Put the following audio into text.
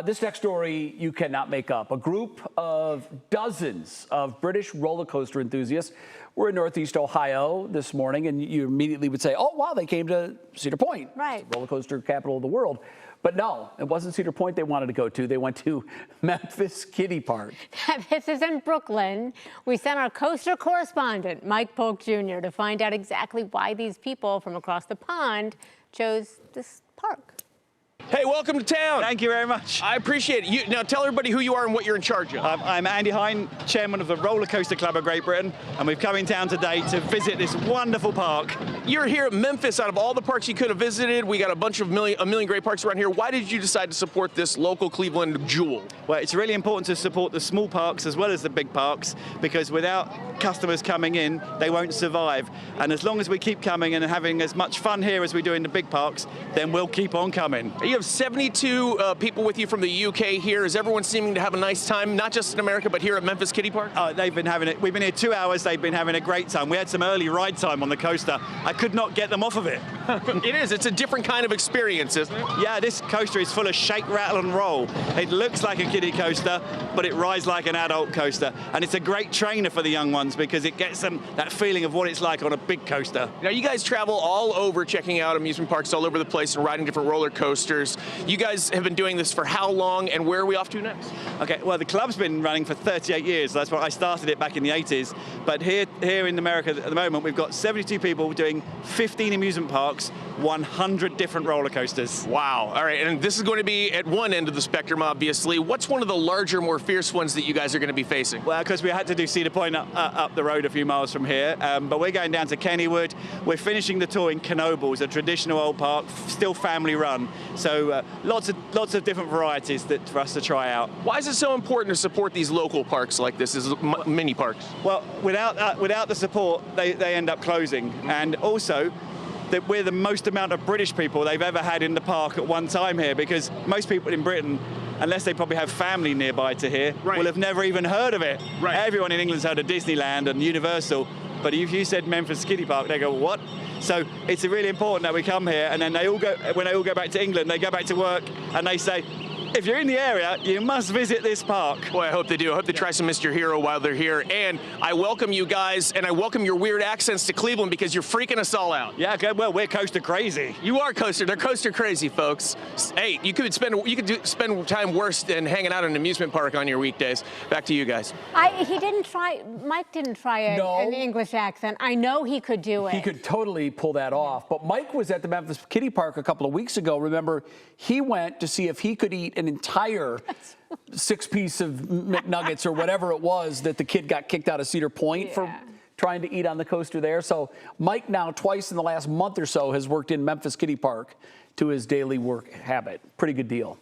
This next story you cannot make up. A group of dozens of British roller coaster enthusiasts were in Northeast Ohio this morning, and you immediately would say, oh, wow, they came to Cedar Point. Right. It's the roller coaster capital of the world. But no, it wasn't Cedar Point they wanted to go to. They went to Memphis Kiddie Park. This is in Brooklyn. We sent our coaster correspondent, Mike Polk Jr., to find out exactly why these people from across the pond chose this park. Hey, welcome to town. Thank you very much. I appreciate it. Now tell everybody who you are and what you're in charge of. I'm Andy Hine, chairman of the Roller Coaster Club of Great Britain, and we've come in town today to visit this wonderful park. You're here at Memphis. Out of all the parks you could have visited, we got a million great parks around here. Why did you decide to support this local Cleveland jewel? Well, it's really important to support the small parks as well as the big parks, because without customers coming in, they won't survive. And as long as we keep coming and having as much fun here as we do in the big parks, then we'll keep on coming. You have 72 people with you from the UK here. Is everyone seeming to have a nice time, not just in America, but here at Memphis Kiddie Park? They've been having it. We've been here 2 hours. They've been having a great time. We had some early ride time on the coaster. I could not get them off of it. It is. It's a different kind of experience, isn't it? Yeah, this coaster is full of shake, rattle, and roll. It looks like a kiddie coaster, but it rides like an adult coaster. And it's a great trainer for the young ones because it gets them that feeling of what it's like on a big coaster. Now, you guys travel all over checking out amusement parks all over the place and riding different roller coasters. You guys have been doing this for how long, and where are we off to next? Okay, well, the club's been running for 38 years. That's why I started it back in the 80s. But here in America at the moment, we've got 72 people doing 15 amusement parks, 100 different roller coasters. Wow. All right, and this is going to be at one end of the spectrum, obviously. What's one of the larger, more fierce ones that you guys are going to be facing? Well, because we had to do Cedar Point up the road a few miles from here, but we're going down to Kennywood. We're finishing the tour in Knoebels, a traditional old park, still family run. So lots of different varieties for us to try out. Why is it so important to support these local parks like this, as mini parks? Well, without the support, they end up closing. And also, that we're the most amount of British people they've ever had in the park at one time here, because most people in Britain, unless they probably have family nearby to here, will have never even heard of it. Right. Everyone in England's heard of Disneyland and Universal, but if you said Memphis Kiddie Park, they go, what? So it's really important that we come here, and then when they all go back to England, they go back to work, and they say, if you're in the area, you must visit this park. Boy, I hope they do. I hope they try some Mr. Hero while they're here. And I welcome you guys, and I welcome your weird accents to Cleveland, because you're freaking us all out. Yeah, okay, well, we're coaster crazy. You are coaster. They're coaster crazy, folks. Hey, you could spend time worse than hanging out in an amusement park on your weekdays. Back to you guys. Mike didn't try an English accent. I know he could do it. He could totally pull that off. But Mike was at the Memphis Kiddie Park a couple of weeks ago. Remember, he went to see if he could eat an entire 6-piece of McNuggets or whatever it was that the kid got kicked out of Cedar Point for trying to eat on the coaster there. So Mike now twice in the last month or so has worked in Memphis Kiddie Park to his daily work habit. Pretty good deal.